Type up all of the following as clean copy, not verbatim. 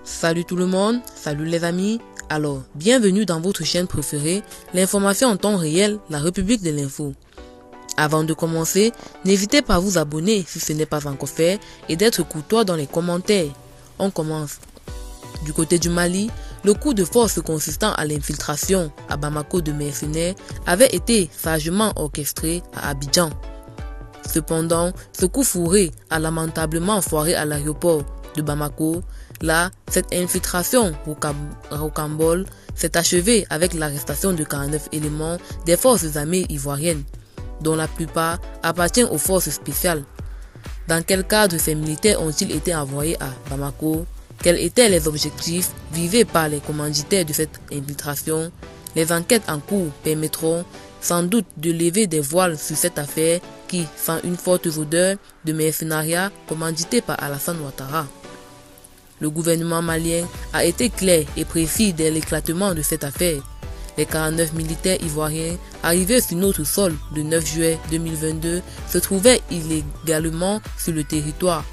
Salut tout le monde, salut les amis. Alors, bienvenue dans votre chaîne préférée, l'information en temps réel, la République de l'info. Avant de commencer, n'hésitez pas à vous abonner si ce n'est pas encore fait et d'être courtois dans les commentaires. On commence. Du côté du Mali, le coup de force consistant à l'infiltration à Bamako de mercenaires avait été sagement orchestré à Abidjan. Cependant, ce coup fourré a lamentablement foiré à l'aéroport de Bamako. Là, cette infiltration rocambole s'est achevée avec l'arrestation de 49 éléments des forces armées ivoiriennes, dont la plupart appartiennent aux forces spéciales. Dans quel cadre ces militaires ont-ils été envoyés à Bamako? Quels étaient les objectifs visés par les commanditaires de cette infiltration? Les enquêtes en cours permettront sans doute de lever des voiles sur cette affaire qui sent une forte odeur de mercenariat commandité par Alassane Ouattara. Le gouvernement malien a été clair et précis dès l'éclatement de cette affaire. Les 49 militaires ivoiriens arrivés sur notre sol le 9 juillet 2022 se trouvaient illégalement sur le territoire.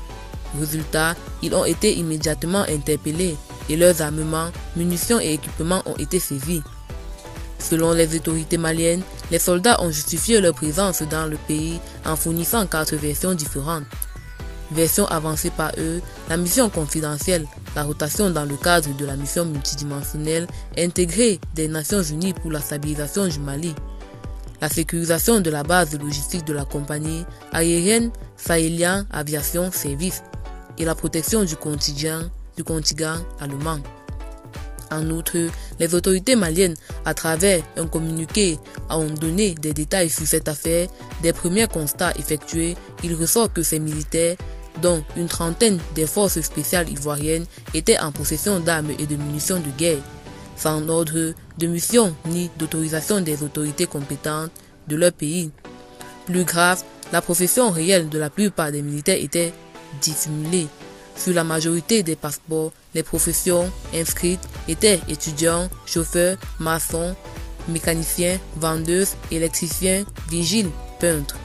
Résultat, ils ont été immédiatement interpellés et leurs armements, munitions et équipements ont été saisis. Selon les autorités maliennes, les soldats ont justifié leur présence dans le pays en fournissant 4 versions différentes. Version avancée par eux, la mission confidentielle, la rotation dans le cadre de la mission multidimensionnelle intégrée des Nations Unies pour la stabilisation du Mali, la sécurisation de la base logistique de la compagnie aérienne Sahelian Aviation Service et la protection du contingent allemand. En outre, les autorités maliennes, à travers un communiqué, ont donné des détails sur cette affaire. Des premiers constats effectués, il ressort que ces militaires, dont une trentaine des forces spéciales ivoiriennes, étaient en possession d'armes et de munitions de guerre, sans ordre de mission ni d'autorisation des autorités compétentes de leur pays. Plus grave, la profession réelle de la plupart des militaires était dissimulée. Sur la majorité des passeports, les professions inscrites étaient étudiants, chauffeurs, maçons, mécaniciens, vendeuses, électriciens, vigiles, peintres.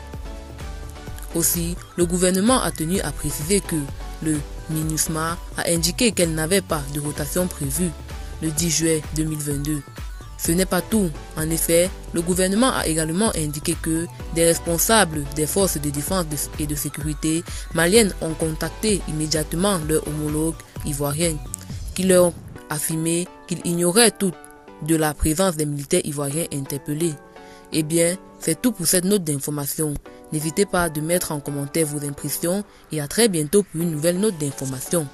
Aussi, le gouvernement a tenu à préciser que le MINUSMA a indiqué qu'elle n'avait pas de rotation prévue le 10 juillet 2022. Ce n'est pas tout. En effet, le gouvernement a également indiqué que des responsables des forces de défense et de sécurité maliennes ont contacté immédiatement leurs homologues ivoiriens, qui leur ont affirmé qu'ils ignoraient tout de la présence des militaires ivoiriens interpellés. Eh bien, c'est tout pour cette note d'information. N'hésitez pas à mettre en commentaire vos impressions et à très bientôt pour une nouvelle note d'information.